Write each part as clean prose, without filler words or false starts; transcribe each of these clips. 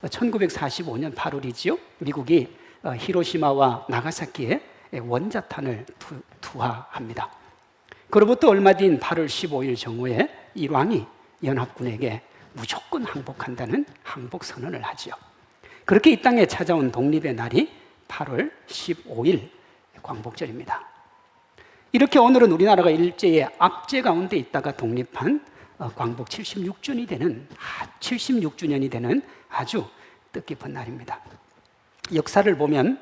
1945년 8월이지요. 미국이 히로시마와 나가사키에 원자탄을 투하합니다. 그로부터 얼마 뒤인 8월 15일 정오에 일왕이 연합군에게 무조건 항복한다는 항복선언을 하지요. 그렇게 이 땅에 찾아온 독립의 날이 8월 15일 광복절입니다. 이렇게 오늘은 우리나라가 일제의 압제 가운데 있다가 독립한 광복 76주년이 되는 아주 뜻깊은 날입니다. 역사를 보면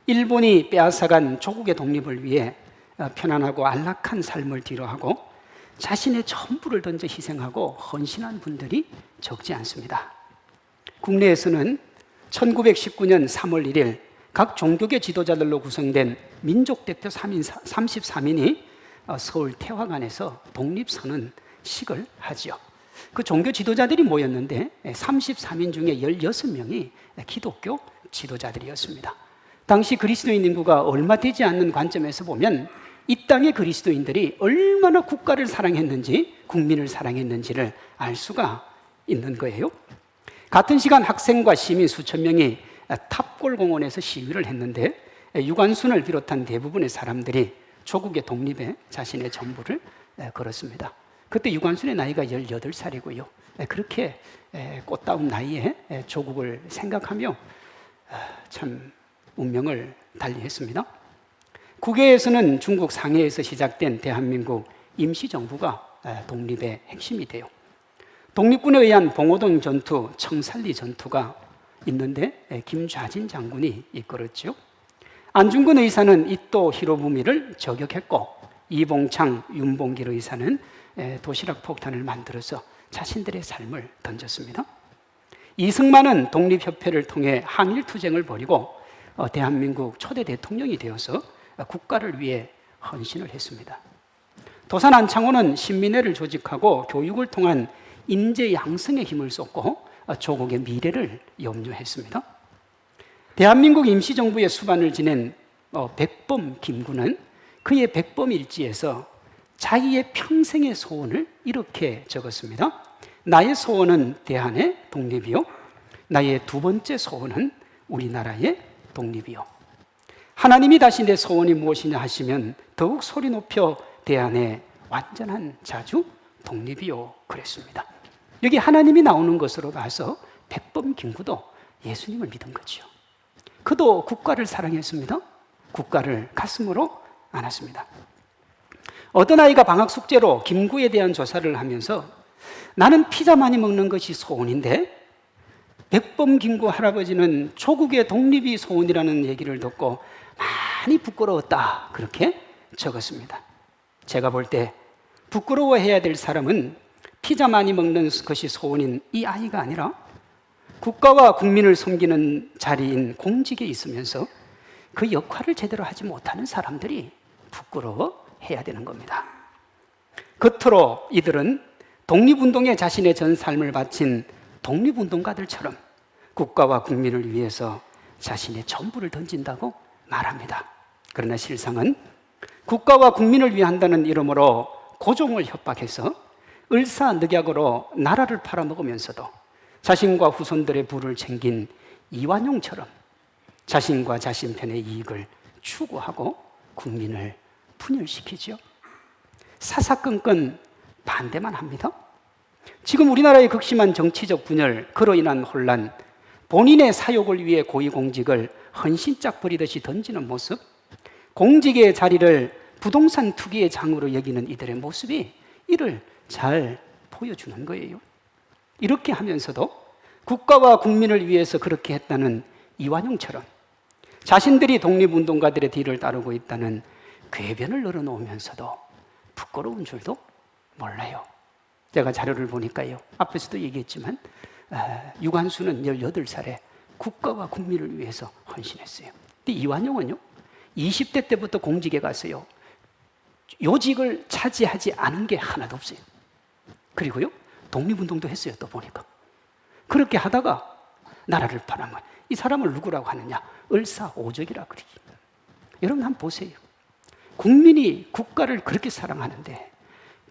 일본이 빼앗아간 조국의 독립을 위해 편안하고 안락한 삶을 뒤로하고 자신의 전부를 던져 희생하고 헌신한 분들이 적지 않습니다. 국내에서는 1919년 3월 1일 각 종교계 지도자들로 구성된 민족대표 33인이 서울 태화관에서 독립선언식을 하지요. 그 종교 지도자들이 모였는데 33인 중에 16명이 기독교 지도자들이었습니다. 당시 그리스도인 인구가 얼마 되지 않는 관점에서 보면 이 땅의 그리스도인들이 얼마나 국가를 사랑했는지, 국민을 사랑했는지를 알 수가 있는 거예요. 같은 시간 학생과 시민 수천 명이 탑골공원에서 시위를 했는데 유관순을 비롯한 대부분의 사람들이 조국의 독립에 자신의 전부를 걸었습니다. 그때 유관순의 나이가 18살이고요. 그렇게 꽃다운 나이에 조국을 생각하며 참 운명을 달리했습니다. 국외에서는 중국 상해에서 시작된 대한민국 임시정부가 독립의 핵심이 돼요. 독립군에 의한 봉오동 전투, 청살리 전투가 있는데 김좌진 장군이 이끌었죠. 안중근 의사는 이토 히로부미를 저격했고 이봉창, 윤봉길 의사는 도시락 폭탄을 만들어서 자신들의 삶을 던졌습니다. 이승만은 독립협회를 통해 항일투쟁을 벌이고 대한민국 초대 대통령이 되어서 국가를 위해 헌신을 했습니다. 도산 안창호는 신민회를 조직하고 교육을 통한 인재 양성에 힘을 쏟고 조국의 미래를 염려했습니다. 대한민국 임시정부의 수반을 지낸 백범 김구는 그의 백범일지에서 자기의 평생의 소원을 이렇게 적었습니다. 나의 소원은 대한의 독립이요, 나의 두 번째 소원은 우리나라의 독립이요. 하나님이 다시 내 소원이 무엇이냐 하시면 더욱 소리 높여 대한의 완전한 자주 독립이요 그랬습니다. 여기 하나님이 나오는 것으로 봐서 백범 김구도 예수님을 믿은 거죠. 그도 국가를 사랑했습니다. 국가를 가슴으로 안았습니다. 어떤 아이가 방학 숙제로 김구에 대한 조사를 하면서 나는 피자 많이 먹는 것이 소원인데 백범 김구 할아버지는 조국의 독립이 소원이라는 얘기를 듣고 많이 부끄러웠다, 그렇게 적었습니다. 제가 볼 때 부끄러워해야 될 사람은 피자 많이 먹는 것이 소원인 이 아이가 아니라 국가와 국민을 섬기는 자리인 공직에 있으면서 그 역할을 제대로 하지 못하는 사람들이 부끄러워해야 되는 겁니다. 겉으로 이들은 독립운동에 자신의 전 삶을 바친 독립운동가들처럼 국가와 국민을 위해서 자신의 전부를 던진다고 말합니다. 그러나 실상은 국가와 국민을 위한다는 이름으로 고종을 협박해서 을사늑약으로 나라를 팔아먹으면서도 자신과 후손들의 부를 챙긴 이완용처럼 자신과 자신 편의 이익을 추구하고 국민을 분열시키죠. 사사건건 반대만 합니다. 지금 우리나라의 극심한 정치적 분열, 그로 인한 혼란, 본인의 사욕을 위해 고위공직을 헌신짝 버리듯이 던지는 모습, 공직의 자리를 부동산 투기의 장으로 여기는 이들의 모습이 이를 잘 보여주는 거예요. 이렇게 하면서도 국가와 국민을 위해서 그렇게 했다는 이완용처럼 자신들이 독립운동가들의 뒤를 따르고 있다는 궤변을 늘어놓으면서도 부끄러운 줄도 몰라요. 제가 자료를 보니까요, 앞에서도 얘기했지만 유관순은 18살에 국가와 국민을 위해서 헌신했어요. 근데 이완용은요, 20대 때부터 공직에 가서요, 요직을 차지하지 않은 게 하나도 없어요. 그리고요, 독립운동도 했어요. 또 보니까 그렇게 하다가 나라를 팔아먹은 이 사람을 누구라고 하느냐? 을사오적이라 그러지. 여러분 한번 보세요. 국민이 국가를 그렇게 사랑하는데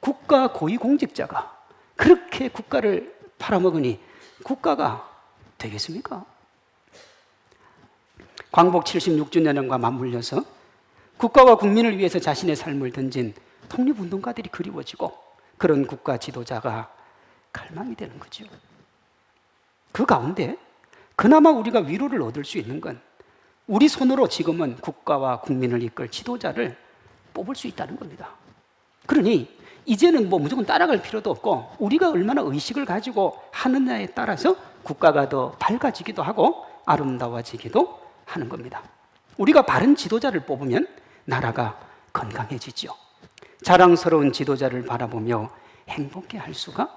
국가 고위공직자가 그렇게 국가를 팔아먹으니 국가가 되겠습니까? 광복 76주년과 맞물려서 국가와 국민을 위해서 자신의 삶을 던진 독립운동가들이 그리워지고 그런 국가 지도자가 갈망이 되는 거죠. 그 가운데 그나마 우리가 위로를 얻을 수 있는 건 우리 손으로 지금은 국가와 국민을 이끌 지도자를 뽑을 수 있다는 겁니다. 그러니 이제는 무조건 따라갈 필요도 없고 우리가 얼마나 의식을 가지고 하느냐에 따라서 국가가 더 밝아지기도 하고 아름다워지기도 하는 겁니다. 우리가 바른 지도자를 뽑으면 나라가 건강해지죠. 자랑스러운 지도자를 바라보며 행복해할 수가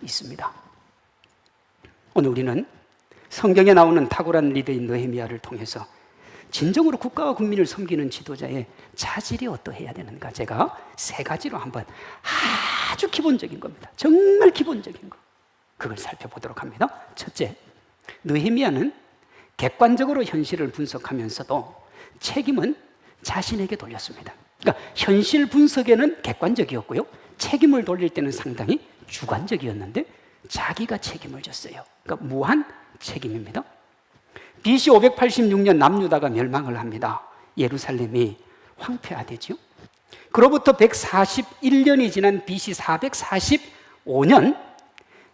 있습니다. 오늘 우리는 성경에 나오는 탁월한 리더인 느헤미야를 통해서 진정으로 국가와 국민을 섬기는 지도자의 자질이 어떠해야 되는가, 제가 3가지로 한번, 아주 기본적인 겁니다. 정말 기본적인 거, 그걸 살펴보도록 합니다. 첫째, 느헤미야는 객관적으로 현실을 분석하면서도 책임은 자신에게 돌렸습니다. 그러니까 현실 분석에는 객관적이었고요, 책임을 돌릴 때는 상당히 주관적이었는데 자기가 책임을 졌어요. 그러니까 무한 책임입니다. BC 586년 남유다가 멸망을 합니다. 예루살렘이 황폐화되죠. 그로부터 141년이 지난 BC 445년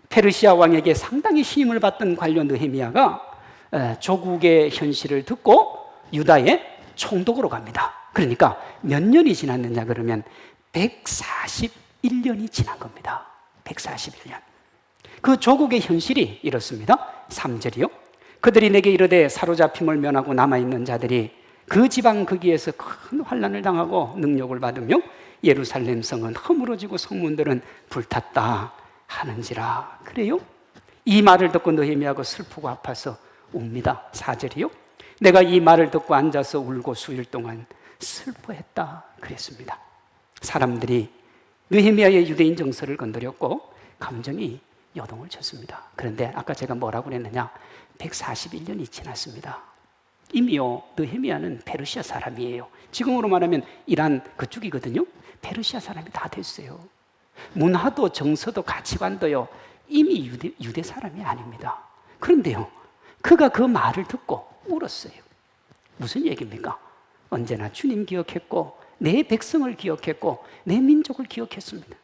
페르시아 왕에게 상당히 힘을 받던 관료 느헤미야가 조국의 현실을 듣고 유다의 총독으로 갑니다. 그러니까 몇 년이 지났느냐 그러면 141년이 지난 겁니다. 141년. 그 조국의 현실이 이렇습니다. 3절이요. 그들이 내게 이르되 사로잡힘을 면하고 남아있는 자들이 그 지방 거기에서 큰 환난을 당하고 능욕을 받으며 예루살렘 성은 허물어지고 성문들은 불탔다 하는지라. 그래요? 이 말을 듣고 느헤미야가 슬프고 아파서 웁니다. 4절이요. 내가 이 말을 듣고 앉아서 울고 수일 동안 슬퍼했다 그랬습니다. 사람들이 느헤미야의 유대인 정서를 건드렸고 감정이 요동을 쳤습니다. 그런데 아까 제가 뭐라고 그랬느냐, 141년이 지났습니다. 이미요, 느헤미야는 페르시아 사람이에요. 지금으로 말하면 이란 그쪽이거든요. 페르시아 사람이 다 됐어요. 문화도 정서도 가치관도요, 이미 유대 사람이 아닙니다. 그런데요, 그가 그 말을 듣고 울었어요. 무슨 얘기입니까? 언제나 주님 기억했고 내 백성을 기억했고 내 민족을 기억했습니다.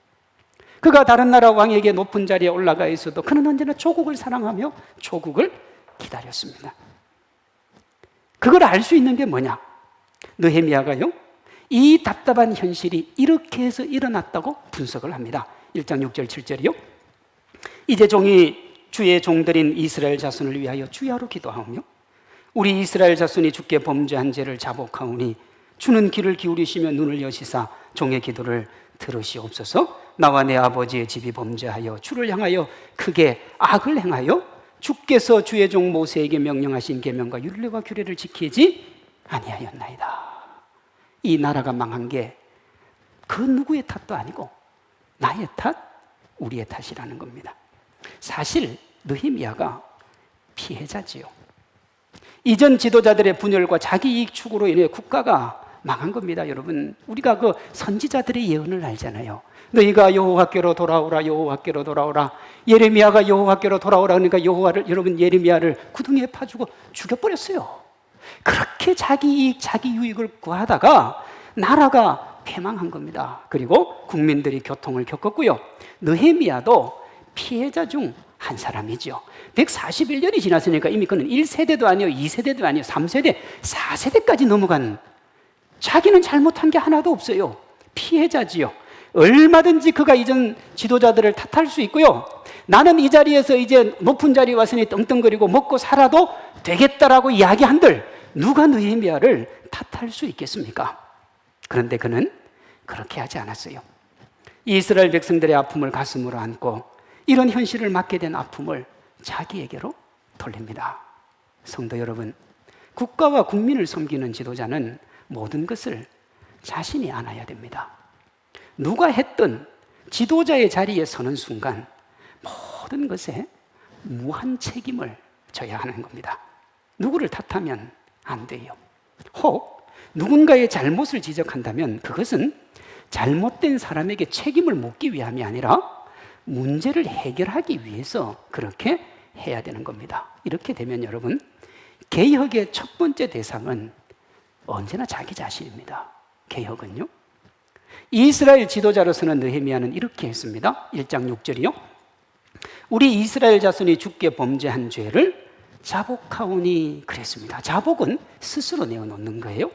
그가 다른 나라 왕에게 높은 자리에 올라가 있어도 그는 언제나 조국을 사랑하며 조국을 기다렸습니다. 그걸 알 수 있는 게 뭐냐? 느헤미야가요, 이 답답한 현실이 이렇게 해서 일어났다고 분석을 합니다. 1장 6절 7절이요. 이제 종이 주의 종들인 이스라엘 자손을 위하여 주야로 기도하오며 우리 이스라엘 자손이 주께 범죄한 죄를 자복하오니 주는 귀를 기울이시며 눈을 여시사 종의 기도를 들으시옵소서. 나와 내 아버지의 집이 범죄하여 주를 향하여 크게 악을 행하여 주께서 주의 종 모세에게 명령하신 계명과 율례와 규례를 지키지 아니하였나이다. 이 나라가 망한 게 그 누구의 탓도 아니고 나의 탓, 우리의 탓이라는 겁니다. 사실 느헤미야가 피해자지요. 이전 지도자들의 분열과 자기 이익 추구로 인해 국가가 망한 겁니다. 여러분, 우리가 그 선지자들의 예언을 알잖아요. 너희가 여호와께로 돌아오라, 여호와께로 돌아오라. 예레미야가 여호와께로 돌아오라 그러니까 여러분 예레미야를 구덩이에 파주고 죽여버렸어요. 그렇게 자기 이익, 자기 유익을 구하다가 나라가 패망한 겁니다. 그리고 국민들이 고통을 겪었고요. 느헤미야도 피해자 중 한 사람이죠. 141년이 지났으니까 이미 그는 1세대도 아니요, 2세대도 아니요, 3세대, 4세대까지 넘어간, 자기는 잘못한 게 하나도 없어요. 피해자지요. 얼마든지 그가 이전 지도자들을 탓할 수 있고요. 나는 이 자리에서 이제 높은 자리에 왔으니 떵떵거리고 먹고 살아도 되겠다라고 이야기한들 누가 느헤미야를 탓할 수 있겠습니까? 그런데 그는 그렇게 하지 않았어요. 이스라엘 백성들의 아픔을 가슴으로 안고 이런 현실을 맞게 된 아픔을 자기에게로 돌립니다. 성도 여러분, 국가와 국민을 섬기는 지도자는 모든 것을 자신이 안아야 됩니다. 누가 했든 지도자의 자리에 서는 순간 모든 것에 무한 책임을 져야 하는 겁니다. 누구를 탓하면 안 돼요. 혹 누군가의 잘못을 지적한다면 그것은 잘못된 사람에게 책임을 묻기 위함이 아니라 문제를 해결하기 위해서 그렇게 해야 되는 겁니다. 이렇게 되면 여러분, 개혁의 첫 번째 대상은 언제나 자기 자신입니다. 개혁은요. 이스라엘 지도자로서는 느헤미야는 이렇게 했습니다. 1장 6절이요. 우리 이스라엘 자손이 주께 범죄한 죄를 자복하오니 그랬습니다. 자복은 스스로 내어놓는 거예요.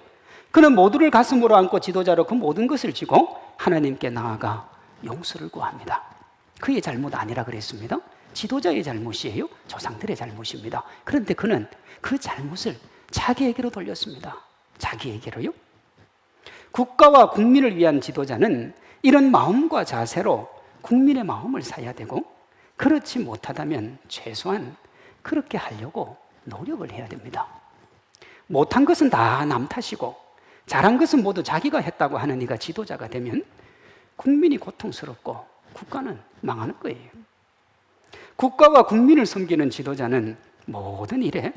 그는 모두를 가슴으로 안고 지도자로 그 모든 것을 지고 하나님께 나아가 용서를 구합니다. 그의 잘못 아니라 그랬습니다. 지도자의 잘못이에요. 조상들의 잘못입니다. 그런데 그는 그 잘못을 자기에게로 돌렸습니다. 자기에게로요. 국가와 국민을 위한 지도자는 이런 마음과 자세로 국민의 마음을 사야 되고, 그렇지 못하다면 최소한 그렇게 하려고 노력을 해야 됩니다. 못한 것은 다 남 탓이고 잘한 것은 모두 자기가 했다고 하는 이가 지도자가 되면 국민이 고통스럽고 국가는 망하는 거예요. 국가와 국민을 섬기는 지도자는 모든 일에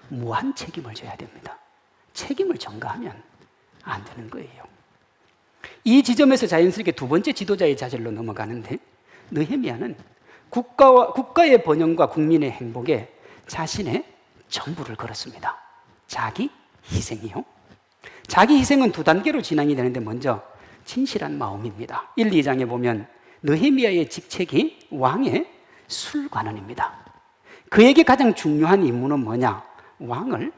무한 책임을 져야 됩니다. 책임을 전가하면 안 되는 거예요. 이 지점에서 자연스럽게 두 번째 지도자의 자질로 넘어가는데, 느헤미야는 국가의 번영과 국민의 행복에 자신의 전부를 걸었습니다. 자기 희생이요. 자기 희생은 두 단계로 진행이 되는데, 먼저 진실한 마음입니다. 1, 2장에 보면 느헤미야의 직책이 왕의 술관원입니다. 그에게 가장 중요한 임무는 뭐냐? 왕을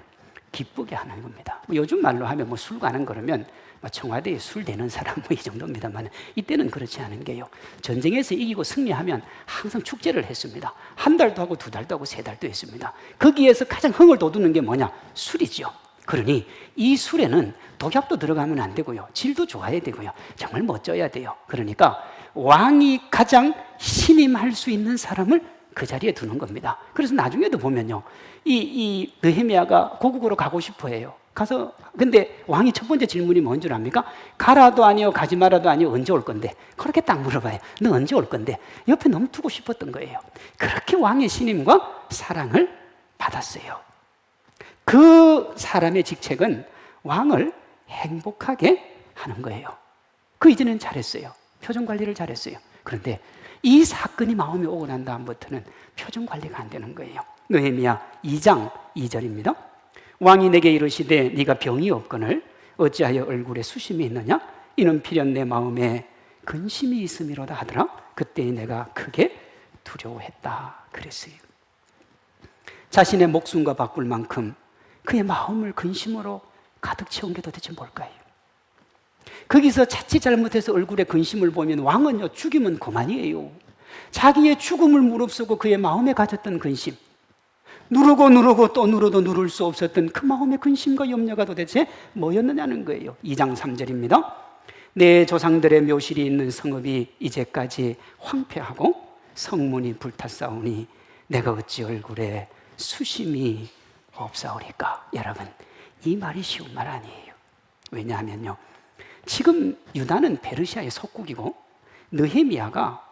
기쁘게 하는 겁니다. 요즘 말로 하면 술관원 그러면 청와대에 술 대는 사람 이 정도입니다만, 이때는 그렇지 않은 게요. 전쟁에서 이기고 승리하면 항상 축제를 했습니다. 한 달도 하고 두 달도 하고 세 달도 했습니다. 거기에서 가장 흥을 돋우는 게 뭐냐? 술이죠. 그러니 이 술에는 독약도 들어가면 안 되고요. 질도 좋아야 되고요. 정말 멋져야 돼요. 그러니까 왕이 가장 신임할 수 있는 사람을 그 자리에 두는 겁니다. 그래서 나중에도 보면요, 이 느헤미야가 고국으로 가고 싶어 해요. 가서, 근데 왕이 첫 번째 질문이 뭔 줄 압니까? 가라도 아니요, 가지 마라도 아니요, 언제 올 건데? 그렇게 딱 물어봐요. 너 언제 올 건데? 옆에 너무 두고 싶었던 거예요. 그렇게 왕의 신임과 사랑을 받았어요. 그 사람의 직책은 왕을 행복하게 하는 거예요. 그 이전엔 잘했어요. 표정 관리를 잘했어요. 그런데 이 사건이 마음에 오고 난 다음부터는 표정 관리가 안 되는 거예요. 느헤미야 2장 2절입니다. 왕이 내게 이르시되 네가 병이 없거늘 어찌하여 얼굴에 수심이 있느냐? 이는 필연 내 마음에 근심이 있음이로다 하더라. 그때 내가 크게 두려워했다 그랬어요. 자신의 목숨과 바꿀 만큼 그의 마음을 근심으로 가득 채운 게 도대체 뭘까요? 거기서 자칫 잘못해서 얼굴에 근심을 보면 왕은요, 죽이면 그만이에요. 자기의 죽음을 무릅쓰고 그의 마음에 가졌던 근심, 누르고 또 누르도 누를 수 없었던 그 마음의 근심과 염려가 도대체 뭐였느냐는 거예요. 2장 3절입니다. 내 조상들의 묘실이 있는 성읍이 이제까지 황폐하고 성문이 불탔사오니 내가 어찌 얼굴에 수심이 없사오리까? 여러분, 이 말이 쉬운 말 아니에요. 왜냐하면요, 지금 유다는 페르시아의 속국이고 느헤미야가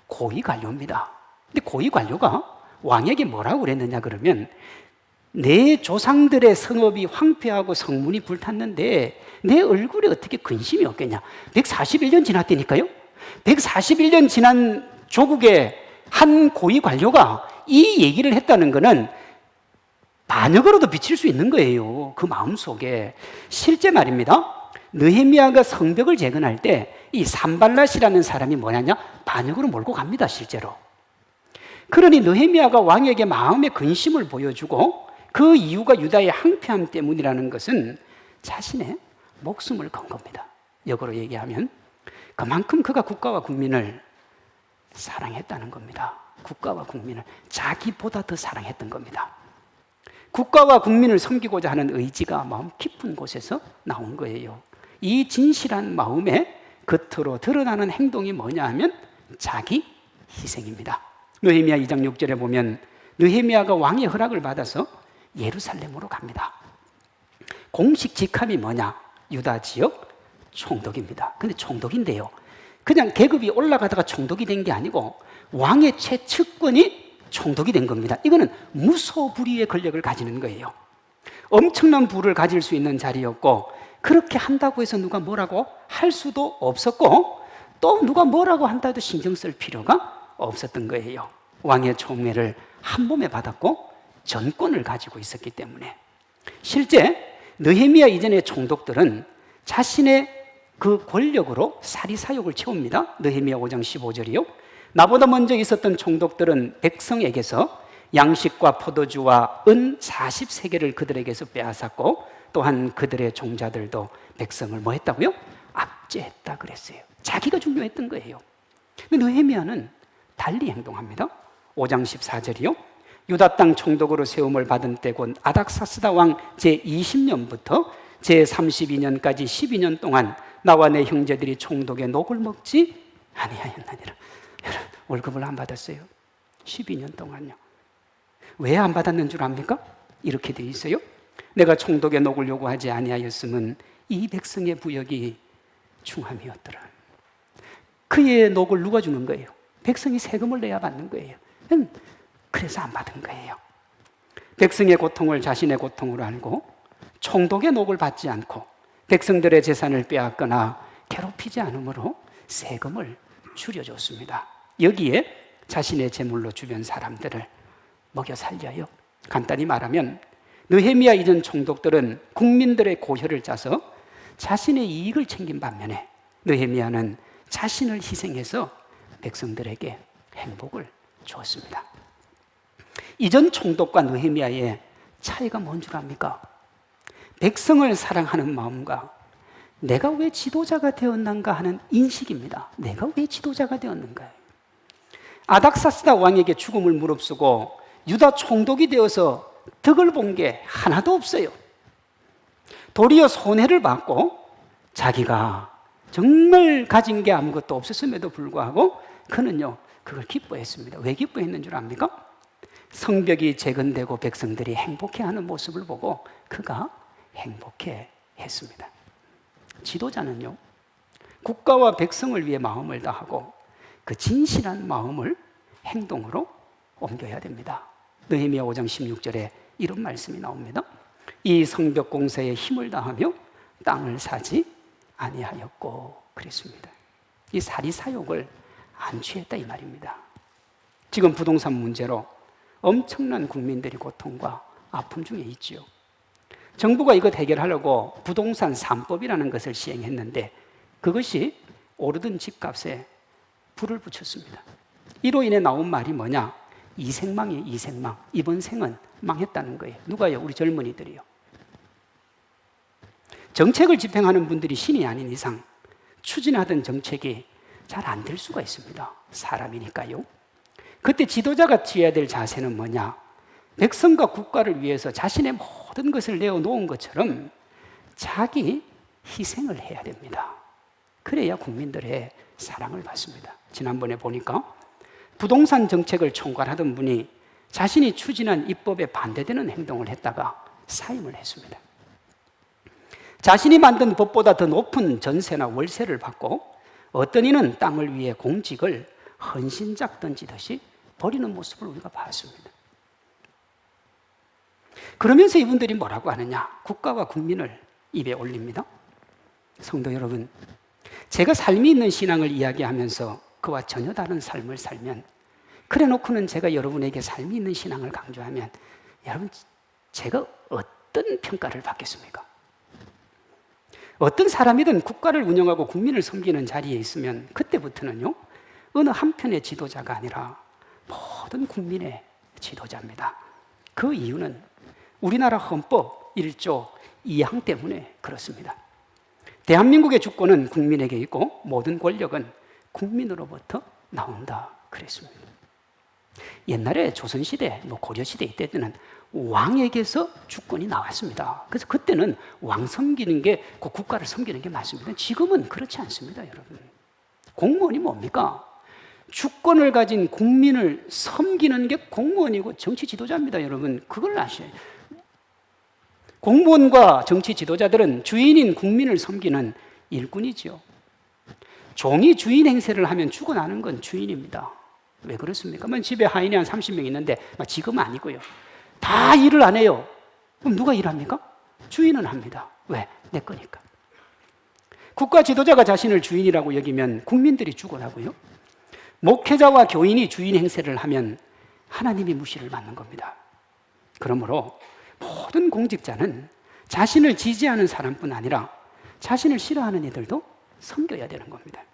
고위 관료입니다. 근데 고위 관료가 왕에게 뭐라고 그랬느냐 그러면, 내 조상들의 성읍이 황폐하고 성문이 불탔는데 내 얼굴에 어떻게 근심이 없겠냐? 141년 지났다니까요. 141년 지난 조국의 한 고위 관료가 이 얘기를 했다는 것은 반역으로도 비칠 수 있는 거예요. 그 마음속에. 실제 말입니다. 느헤미야가 성벽을 재건할 때 이 산발랏이라는 사람이 뭐냐냐? 반역으로 몰고 갑니다, 실제로. 그러니 느헤미야가 왕에게 마음의 근심을 보여주고 그 이유가 유다의 황폐함 때문이라는 것은 자신의 목숨을 건 겁니다. 역으로 얘기하면 그만큼 그가 국가와 국민을 사랑했다는 겁니다. 국가와 국민을 자기보다 더 사랑했던 겁니다. 국가와 국민을 섬기고자 하는 의지가 마음 깊은 곳에서 나온 거예요. 이 진실한 마음의 겉으로 드러나는 행동이 뭐냐 하면 자기 희생입니다. 느헤미야 2장 6절에 보면 느헤미야가 왕의 허락을 받아서 예루살렘으로 갑니다. 공식 직함이 뭐냐? 유다 지역 총독입니다. 근데 총독인데요, 그냥 계급이 올라가다가 총독이 된 게 아니고 왕의 최측근이 총독이 된 겁니다. 이거는 무소불위의 권력을 가지는 거예요. 엄청난 부를 가질 수 있는 자리였고, 그렇게 한다고 해서 누가 뭐라고 할 수도 없었고, 또 누가 뭐라고 한다 해도 신경 쓸 필요가 없었던 거예요. 왕의 총애를 한 몸에 받았고 전권을 가지고 있었기 때문에 실제 느헤미야 이전의 총독들은 자신의 그 권력으로 사리사욕을 채웁니다. 느헤미야 5장 15절이요. 나보다 먼저 있었던 총독들은 백성에게서 양식과 포도주와 은 40세계를 그들에게서 빼앗았고 또한 그들의 종자들도 백성을 뭐 했다고요? 압제했다 그랬어요. 자기가 중요했던 거예요. 근데 느헤미야는 달리 행동합니다. 5장 14절이요. 유다 땅 총독으로 세움을 받은 때곧 아닥사스다 왕 제20년부터 제32년까지 12년 동안 나와 내 형제들이 총독의 녹을 먹지 아니하였나니라. 여러분, 월급을 안 받았어요. 12년 동안요. 왜 안 받았는 줄 압니까? 이렇게 돼 있어요. 내가 총독의 녹을 요구하지 아니하였음은 이 백성의 부역이 중함이었더라. 그의 녹을 누가 주는 거예요? 백성이 세금을 내야 받는 거예요. 그래서 안 받은 거예요. 백성의 고통을 자신의 고통으로 알고 총독의 녹을 받지 않고 백성들의 재산을 빼앗거나 괴롭히지 않으므로 세금을 줄여줬습니다. 여기에 자신의 재물로 주변 사람들을 먹여 살려요. 간단히 말하면 느헤미야 이전 총독들은 국민들의 고혈을 짜서 자신의 이익을 챙긴 반면에 느헤미야는 자신을 희생해서 백성들에게 행복을 주었습니다. 이전 총독과 느헤미야의 차이가 뭔 줄 압니까? 백성을 사랑하는 마음과 내가 왜 지도자가 되었는가 하는 인식입니다. 내가 왜 지도자가 되었는가? 아닥사스다 왕에게 죽음을 무릅쓰고 유다 총독이 되어서 덕을 본 게 하나도 없어요. 도리어 손해를 받고 자기가 정말 가진 게 아무것도 없었음에도 불구하고 그는요 그걸 기뻐했습니다. 왜 기뻐했는 줄 압니까? 성벽이 재건되고 백성들이 행복해하는 모습을 보고 그가 행복해했습니다. 지도자는요 국가와 백성을 위해 마음을 다하고 그 진실한 마음을 행동으로 옮겨야 됩니다. 느헤미야 5장 16절에 이런 말씀이 나옵니다. 이 성벽 공사에 힘을 다하며 땅을 사지 아니하였고 그랬습니다. 이 사리사욕을 안 취했다 이 말입니다. 지금 부동산 문제로 엄청난 국민들이 고통과 아픔 중에 있지요. 정부가 이것 해결하려고 부동산 3법이라는 것을 시행했는데 그것이 오르던 집값에 불을 붙였습니다. 이로 인해 나온 말이 뭐냐? 이생망이에요. 이생망. 이번 생은 망했다는 거예요. 누가요? 우리 젊은이들이요. 정책을 집행하는 분들이 신이 아닌 이상 추진하던 정책이 잘 안 될 수가 있습니다. 사람이니까요. 그때 지도자가 취해야 될 자세는 뭐냐? 백성과 국가를 위해서 자신의 모든 것을 내어놓은 것처럼 자기 희생을 해야 됩니다. 그래야 국민들의 사랑을 받습니다. 지난번에 보니까 부동산 정책을 총괄하던 분이 자신이 추진한 입법에 반대되는 행동을 했다가 사임을 했습니다. 자신이 만든 법보다 더 높은 전세나 월세를 받고 어떤 이는 땅을 위해 공직을 헌신작 던지듯이 버리는 모습을 우리가 봤습니다. 그러면서 이분들이 뭐라고 하느냐? 국가와 국민을 입에 올립니다. 성도 여러분, 제가 삶이 있는 신앙을 이야기하면서 그와 전혀 다른 삶을 살면 그래 놓고는 제가 여러분에게 삶이 있는 신앙을 강조하면 여러분 제가 어떤 평가를 받겠습니까? 어떤 사람이든 국가를 운영하고 국민을 섬기는 자리에 있으면 그때부터는요 어느 한편의 지도자가 아니라 모든 국민의 지도자입니다. 그 이유는 우리나라 헌법 1조 2항 때문에 그렇습니다. 대한민국의 주권은 국민에게 있고 모든 권력은 국민으로부터 나온다 그랬습니다. 옛날에 조선시대, 고려시대 이때는 왕에게서 주권이 나왔습니다. 그래서 그때는 왕 섬기는 게 그 국가를 섬기는 게 맞습니다. 지금은 그렇지 않습니다, 여러분. 공무원이 뭡니까? 주권을 가진 국민을 섬기는 게 공무원이고 정치 지도자입니다, 여러분. 그걸 아셔야 돼요. 공무원과 정치 지도자들은 주인인 국민을 섬기는 일꾼이지요. 종이 주인 행세를 하면 죽어나는 건 주인입니다. 왜 그렇습니까? 집에 하인이 한 30명 있는데 지금은 아니고요. 다 일을 안 해요. 그럼 누가 일합니까? 주인은 합니다. 왜? 내 거니까. 국가 지도자가 자신을 주인이라고 여기면 국민들이 죽어나고요. 목회자와 교인이 주인 행세를 하면 하나님이 무시를 받는 겁니다. 그러므로 모든 공직자는 자신을 지지하는 사람뿐 아니라 자신을 싫어하는 이들도 섬겨야 되는 겁니다.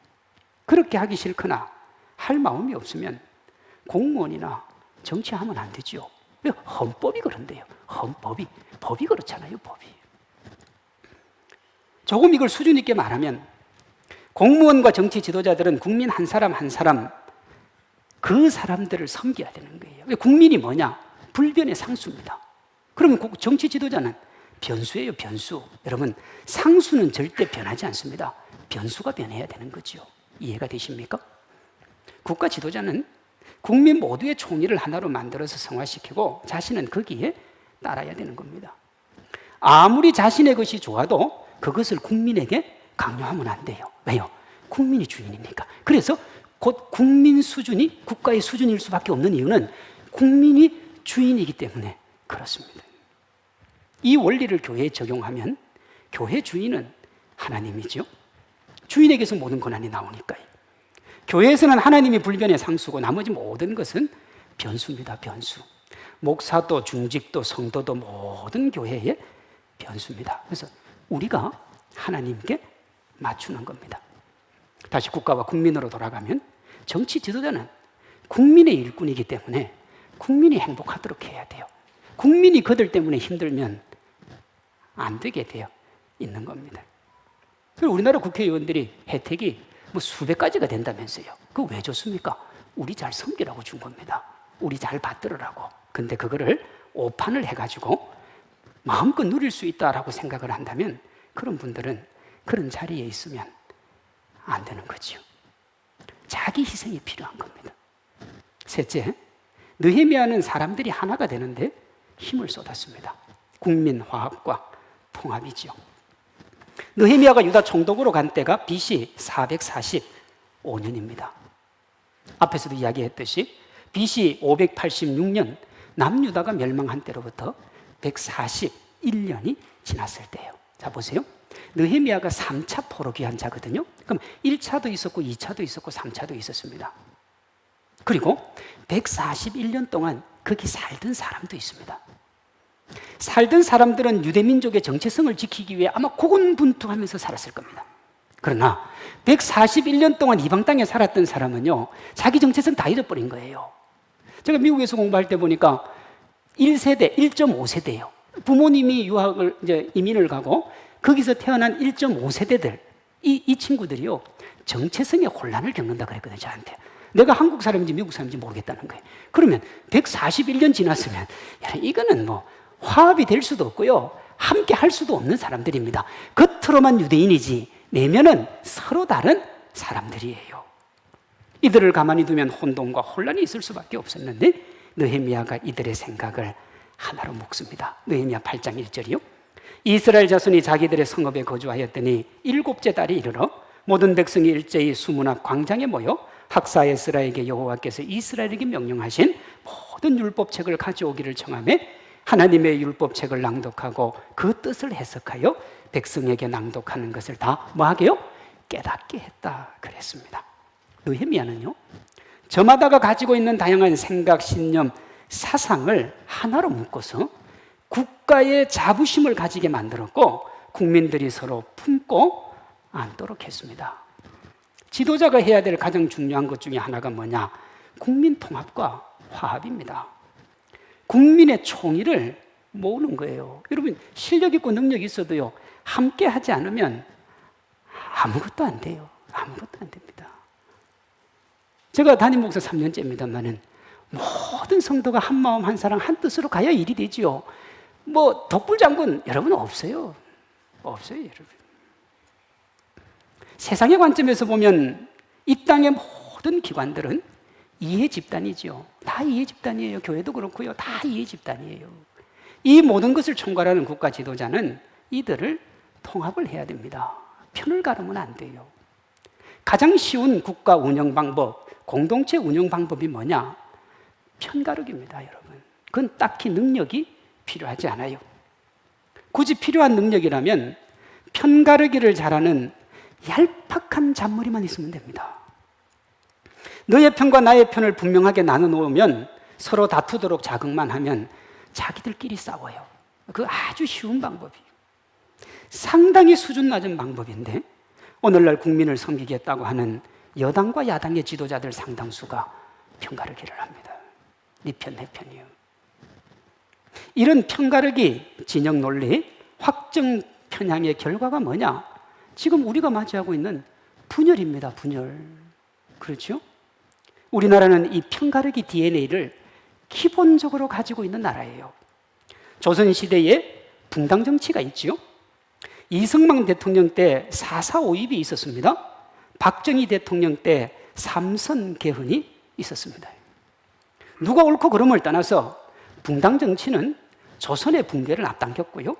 그렇게 하기 싫거나 할 마음이 없으면 공무원이나 정치하면 안 되죠. 헌법이 그런데요. 법이 그렇잖아요. 법이. 조금 이걸 수준 있게 말하면 공무원과 정치 지도자들은 국민 한 사람 한 사람 그 사람들을 섬겨야 되는 거예요. 국민이 뭐냐? 불변의 상수입니다. 그러면 정치 지도자는 변수예요, 변수. 여러분, 상수는 절대 변하지 않습니다. 변수가 변해야 되는 거죠. 이해가 되십니까? 국가 지도자는 국민 모두의 총의를 하나로 만들어서 성화시키고 자신은 거기에 따라야 되는 겁니다. 아무리 자신의 것이 좋아도 그것을 국민에게 강요하면 안 돼요. 왜요? 국민이 주인이니까. 그래서 곧 국민 수준이 국가의 수준일 수밖에 없는 이유는 국민이 주인이기 때문에 그렇습니다. 이 원리를 교회에 적용하면 교회 주인은 하나님이죠. 주인에게서 모든 권한이 나오니까요. 교회에서는 하나님이 불변의 상수고 나머지 모든 것은 변수입니다. 변수. 목사도 중직도 성도도 모든 교회의 변수입니다. 그래서 우리가 하나님께 맞추는 겁니다. 다시 국가와 국민으로 돌아가면 정치 지도자는 국민의 일꾼이기 때문에 국민이 행복하도록 해야 돼요. 국민이 그들 때문에 힘들면 안 되게 되어 있는 겁니다. 그리고 우리나라 국회의원들이 혜택이 뭐 수백 가지가 된다면서요. 그거 왜 줬습니까? 우리 잘 섬기라고 준 겁니다. 우리 잘 받들으라고. 근데 그거를 오판을 해가지고 마음껏 누릴 수 있다라고 생각을 한다면 그런 분들은 그런 자리에 있으면 안 되는 거죠. 자기 희생이 필요한 겁니다. 셋째, 느헤미야는 사람들이 하나가 되는데 힘을 쏟았습니다. 국민 화합과 통합이죠. 느헤미야가 유다 총독으로 간 때가 BC 445년입니다. 앞에서도 이야기했듯이 BC 586년 남유다가 멸망한 때로부터 141년이 지났을 때예요. 자 보세요. 느헤미야가 3차 포로 귀환 자거든요. 그럼 1차도 있었고 2차도 있었고 3차도 있었습니다. 그리고 141년 동안 거기 살던 사람도 있습니다. 살던 사람들은 유대민족의 정체성을 지키기 위해 아마 고군분투하면서 살았을 겁니다. 그러나 141년 동안 이방 땅에 살았던 사람은요, 자기 정체성 다 잊어버린 거예요. 제가 미국에서 공부할 때 보니까 1세대, 1.5세대예요. 부모님이 유학을 이제 이민을 가고 거기서 태어난 1.5세대들, 이 친구들이요, 정체성의 혼란을 겪는다 그랬거든요, 저한테. 내가 한국 사람인지 미국 사람인지 모르겠다는 거예요. 그러면 141년 지났으면 이거는 뭐 화합이 될 수도 없고요, 함께 할 수도 없는 사람들입니다. 겉으로만 유대인이지 내면은 서로 다른 사람들이에요. 이들을 가만히 두면 혼돈과 혼란이 있을 수밖에 없었는데 느헤미야가 이들의 생각을 하나로 묶습니다. 느헤미야 8장 1절이요. 이스라엘 자손이 자기들의 성읍에 거주하였더니 7째 달에 이르러 모든 백성이 일제히 수문 앞 광장에 모여 학사 에스라에게 여호와께서 이스라엘에게 명령하신 모든 율법책을 가져오기를 청하며 하나님의 율법책을 낭독하고 그 뜻을 해석하여 백성에게 낭독하는 것을 다 뭐하게요? 깨닫게 했다 그랬습니다. 느헤미야는요, 저마다가 가지고 있는 다양한 생각, 신념, 사상을 하나로 묶어서 국가의 자부심을 가지게 만들었고 국민들이 서로 품고 안도록 했습니다. 지도자가 해야 될 가장 중요한 것 중에 하나가 뭐냐? 국민 통합과 화합입니다. 국민의 총의를 모으는 거예요. 여러분, 실력 있고 능력 있어도요, 함께 하지 않으면 아무것도 안 돼요. 아무것도 안 됩니다. 제가 담임 목사 3년째입니다만은 모든 성도가 한 마음 한 사랑 한 뜻으로 가야 일이 되지요. 뭐 독불장군 여러분 없어요. 없어요, 여러분. 세상의 관점에서 보면 이 땅의 모든 기관들은 이해 집단이죠. 다 이해 집단이에요. 교회도 그렇고요. 다 이해 집단이에요. 이 모든 것을 총괄하는 국가 지도자는 이들을 통합을 해야 됩니다. 편을 가르면 안 돼요. 가장 쉬운 국가 운영 방법, 공동체 운영 방법이 뭐냐? 편가르기입니다, 여러분. 그건 딱히 능력이 필요하지 않아요. 굳이 필요한 능력이라면 편가르기를 잘하는 얄팍한 잔머리만 있으면 됩니다. 너의 편과 나의 편을 분명하게 나눠 놓으면 서로 다투도록 자극만 하면 자기들끼리 싸워요. 그 아주 쉬운 방법이에요. 상당히 수준 낮은 방법인데 오늘날 국민을 섬기겠다고 하는 여당과 야당의 지도자들 상당수가 편가르기를 합니다. 네 편, 내 편이요. 이런 편가르기, 진영 논리, 확정 편향의 결과가 뭐냐? 지금 우리가 맞이하고 있는 분열입니다. 분열. 그렇죠? 우리나라는 이 편가르기 DNA를 기본적으로 가지고 있는 나라예요. 조선시대에 붕당 정치가 있죠. 이승만 대통령 때 4.4.5입이 있었습니다. 박정희 대통령 때 삼선 개헌이 있었습니다. 누가 옳고 그름을 떠나서 붕당 정치는 조선의 붕괴를 앞당겼고요.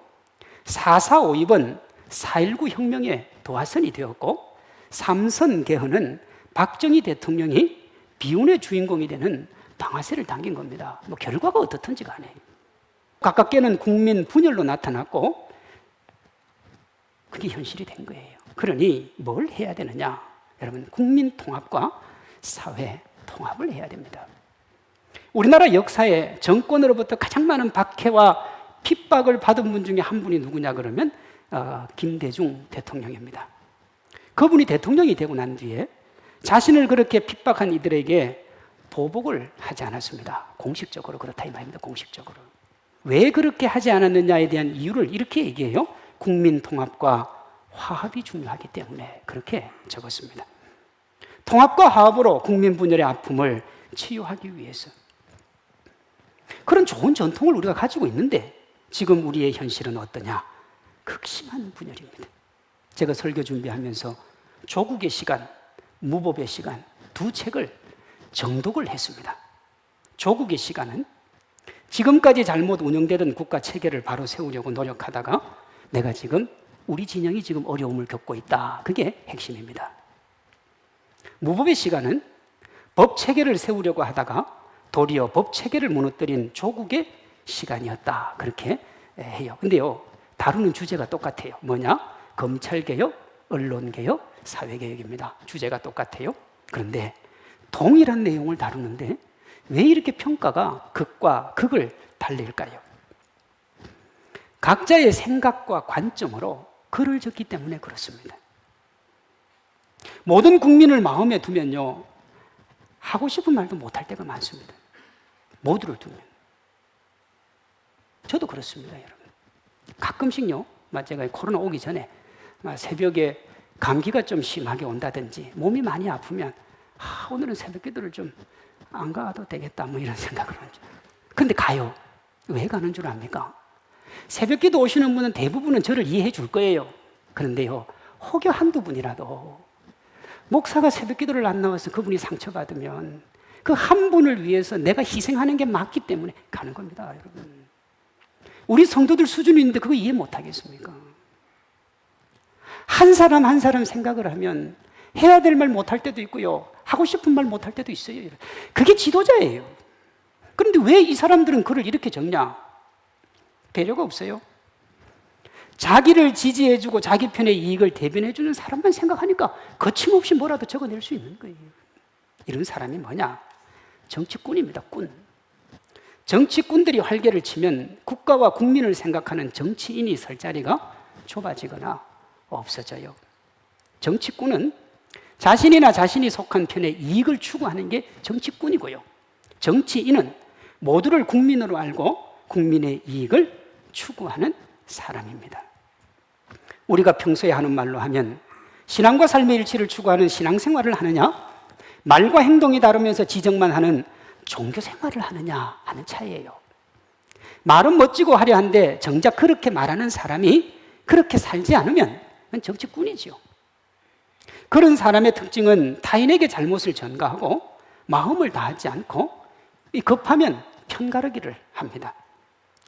4.4.5입은 4.19 혁명의 도화선이 되었고, 삼선 개헌은 박정희 대통령이 비운의 주인공이 되는 방아쇠를 당긴 겁니다. 뭐 결과가 어떻든지 간에 가깝게는 국민 분열로 나타났고 그게 현실이 된 거예요. 그러니 뭘 해야 되느냐? 여러분, 국민 통합과 사회 통합을 해야 됩니다. 우리나라 역사에 정권으로부터 가장 많은 박해와 핍박을 받은 분 중에 한 분이 누구냐 그러면 김대중 대통령입니다. 그분이 대통령이 되고 난 뒤에 자신을 그렇게 핍박한 이들에게 보복을 하지 않았습니다. 공식적으로 그렇다 이 말입니다. 공식적으로. 왜 그렇게 하지 않았느냐에 대한 이유를 이렇게 얘기해요. 국민 통합과 화합이 중요하기 때문에 그렇게 적었습니다. 통합과 화합으로 국민 분열의 아픔을 치유하기 위해서. 그런 좋은 전통을 우리가 가지고 있는데 지금 우리의 현실은 어떠냐? 극심한 분열입니다. 제가 설교 준비하면서 조국의 시간, 무법의 시간 두 책을 정독을 했습니다. 조국의 시간은 지금까지 잘못 운영되던 국가 체계를 바로 세우려고 노력하다가 내가 지금 우리 진영이 지금 어려움을 겪고 있다. 그게 핵심입니다. 무법의 시간은 법 체계를 세우려고 하다가 도리어 법 체계를 무너뜨린 조국의 시간이었다. 그렇게 해요. 근데요, 다루는 주제가 똑같아요. 뭐냐? 검찰개혁, 언론개혁, 사회개혁입니다. 주제가 똑같아요. 그런데 동일한 내용을 다루는데 왜 이렇게 평가가 극과 극을 달릴까요? 각자의 생각과 관점으로 글을 적기 때문에 그렇습니다. 모든 국민을 마음에 두면요, 하고 싶은 말도 못할 때가 많습니다. 모두를 두면. 저도 그렇습니다, 여러분. 가끔씩요, 제가 코로나 오기 전에 새벽에 감기가 좀 심하게 온다든지 몸이 많이 아프면 오늘은 새벽 기도를 좀 안 가도 되겠다 뭐 이런 생각을 하죠. 근데 가요. 왜 가는 줄 압니까? 새벽 기도 오시는 분은 대부분은 저를 이해해 줄 거예요. 그런데요, 혹여 한두 분이라도 목사가 새벽 기도를 안 나와서 그분이 상처받으면 그 한 분을 위해서 내가 희생하는 게 맞기 때문에 가는 겁니다, 여러분. 우리 성도들 수준이 있는데 그거 이해 못 하겠습니까? 한 사람 한 사람 생각을 하면 해야 될 말 못할 때도 있고요, 하고 싶은 말 못할 때도 있어요. 그게 지도자예요. 그런데 왜 이 사람들은 글을 이렇게 적냐? 배려가 없어요. 자기를 지지해주고 자기 편의 이익을 대변해주는 사람만 생각하니까 거침없이 뭐라도 적어낼 수 있는 거예요. 이런 사람이 뭐냐? 정치꾼입니다. 꾼. 정치꾼들이 활개를 치면 국가와 국민을 생각하는 정치인이 설 자리가 좁아지거나 없어져요. 정치꾼은 자신이나 자신이 속한 편의 이익을 추구하는 게 정치꾼이고요, 정치인은 모두를 국민으로 알고 국민의 이익을 추구하는 사람입니다. 우리가 평소에 하는 말로 하면 신앙과 삶의 일치를 추구하는 신앙생활을 하느냐, 말과 행동이 다르면서 지적만 하는 종교생활을 하느냐 하는 차이예요. 말은 멋지고 화려한데 정작 그렇게 말하는 사람이 그렇게 살지 않으면 그건 정치꾼이죠. 그런 사람의 특징은 타인에게 잘못을 전가하고 마음을 다하지 않고 급하면 편가르기를 합니다.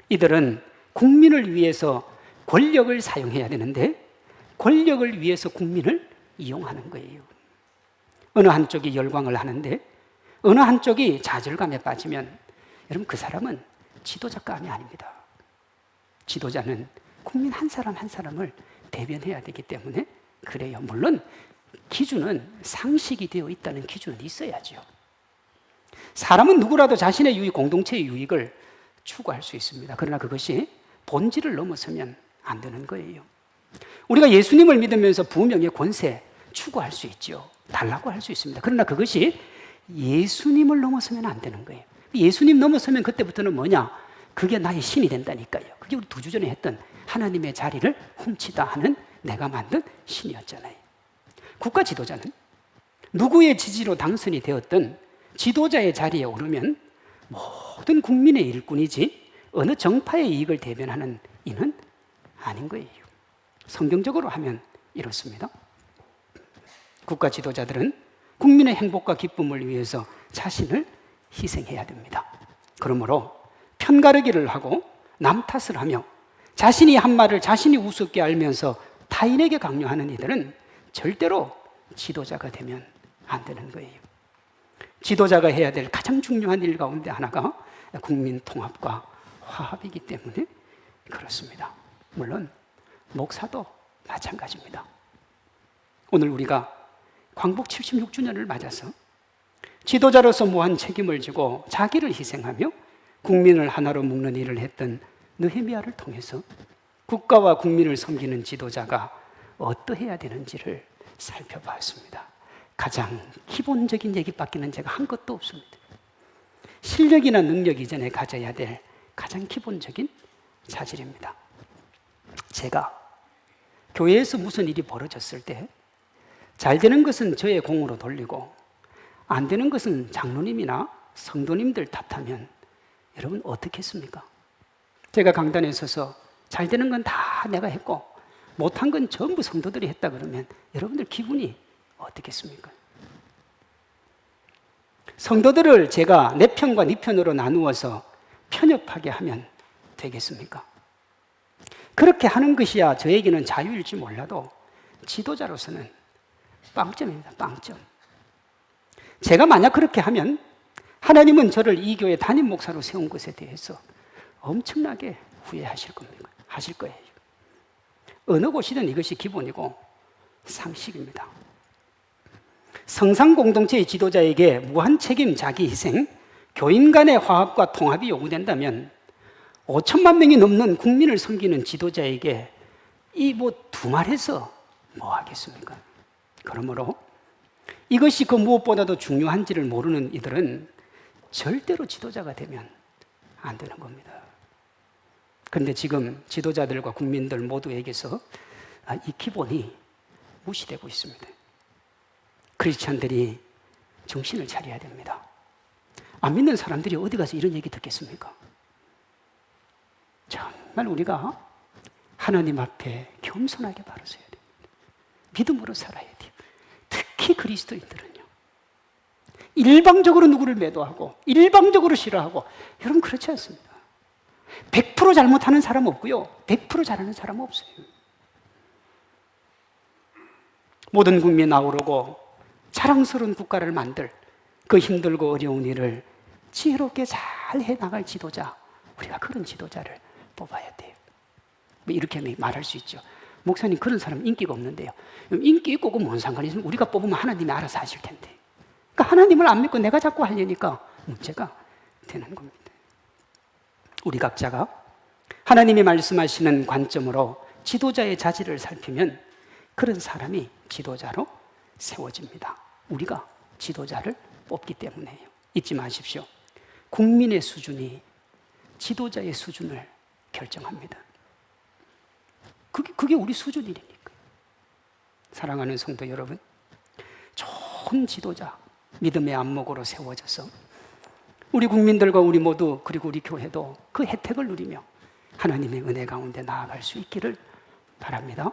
이들은 국민을 위해서 권력을 사용해야 되는데 권력을 위해서 국민을 이용하는 거예요. 어느 한쪽이 열광을 하는데 어느 한쪽이 좌절감에 빠지면 여러분, 그 사람은 지도자감이 아닙니다. 지도자는 국민 한 사람 한 사람을 대변해야 되기 때문에 그래요. 물론 기준은 상식이 되어 있다는 기준은 있어야죠. 사람은 누구라도 자신의 유익, 공동체의 유익을 추구할 수 있습니다. 그러나 그것이 본질을 넘어서면 안 되는 거예요. 우리가 예수님을 믿으면서 부명예, 권세 추구할 수 있죠. 달라고 할 수 있습니다. 그러나 그것이 예수님을 넘어서면 안 되는 거예요. 예수님 넘어서면 그때부터는 뭐냐? 그게 나의 신이 된다니까요. 그게 우리 2주 전에 했던 하나님의 자리를 훔치다 하는 내가 만든 신이었잖아요. 국가 지도자는 누구의 지지로 당선이 되었든 지도자의 자리에 오르면 모든 국민의 일꾼이지 어느 정파의 이익을 대변하는 이는 아닌 거예요. 성경적으로 하면 이렇습니다. 국가 지도자들은 국민의 행복과 기쁨을 위해서 자신을 희생해야 됩니다. 그러므로 편가르기를 하고 남 탓을 하며 자신이 한 말을 자신이 우습게 알면서 타인에게 강요하는 이들은 절대로 지도자가 되면 안 되는 거예요. 지도자가 해야 될 가장 중요한 일 가운데 하나가 국민 통합과 화합이기 때문에 그렇습니다. 물론 목사도 마찬가지입니다. 오늘 우리가 광복 76주년을 맞아서 지도자로서 무한 책임을 지고 자기를 희생하며 국민을 하나로 묶는 일을 했던 느헤미야를 통해서 국가와 국민을 섬기는 지도자가 어떠해야 되는지를 살펴봤습니다. 가장 기본적인 얘기밖에는 제가 한 것도 없습니다. 실력이나 능력 이전에 가져야 될 가장 기본적인 자질입니다. 제가 교회에서 무슨 일이 벌어졌을 때 잘 되는 것은 저의 공으로 돌리고 안 되는 것은 장로님이나 성도님들 탓하면 여러분 어떻게 했습니까? 제가 강단에 서서 잘 되는 건 다 내가 했고 못한 건 전부 성도들이 했다 그러면 여러분들 기분이 어떻겠습니까? 성도들을 제가 내 편과 네 편으로 나누어서 편협하게 하면 되겠습니까? 그렇게 하는 것이야 저에게는 자유일지 몰라도 지도자로서는 빵점입니다. 빵점. 제가 만약 그렇게 하면 하나님은 저를 이 교회 담임 목사로 세운 것에 대해서 엄청나게 후회하실 겁니다. 하실 거예요. 어느 곳이든 이것이 기본이고 상식입니다. 성상 공동체의 지도자에게 무한 책임 자기 희생, 교인 간의 화합과 통합이 요구된다면 5천만 명이 넘는 국민을 섬기는 지도자에게 이 두 말해서 뭐 하겠습니까? 그러므로 이것이 그 무엇보다도 중요한지를 모르는 이들은 절대로 지도자가 되면 안 되는 겁니다. 그런데 지금 지도자들과 국민들 모두에게서 이 기본이 무시되고 있습니다. 크리스찬들이 정신을 차려야 됩니다. 안 믿는 사람들이 어디 가서 이런 얘기 듣겠습니까? 정말 우리가 하나님 앞에 겸손하게 바로 서야 됩니다. 믿음으로 살아야 돼요. 특히 그리스도인들은요. 일방적으로 누구를 매도하고 일방적으로 싫어하고 여러분 그렇지 않습니다. 100% 잘못하는 사람 없고요. 100% 잘하는 사람 없어요. 모든 국민 아우르고 자랑스러운 국가를 만들 그 힘들고 어려운 일을 지혜롭게 잘 해나갈 지도자, 우리가 그런 지도자를 뽑아야 돼요. 이렇게 말할 수 있죠. 목사님 그런 사람 인기가 없는데요. 인기 있고 뭔 상관이 있으면 우리가 뽑으면 하나님이 알아서 하실 텐데. 그러니까 하나님을 안 믿고 내가 자꾸 하려니까 문제가 되는 겁니다. 우리 각자가 하나님이 말씀하시는 관점으로 지도자의 자질을 살피면 그런 사람이 지도자로 세워집니다. 우리가 지도자를 뽑기 때문에요. 잊지 마십시오. 국민의 수준이 지도자의 수준을 결정합니다. 그게 우리 수준이니까. 사랑하는 성도 여러분, 좋은 지도자, 믿음의 안목으로 세워져서 우리 국민들과 우리 모두 그리고 우리 교회도 그 혜택을 누리며 하나님의 은혜 가운데 나아갈 수 있기를 바랍니다.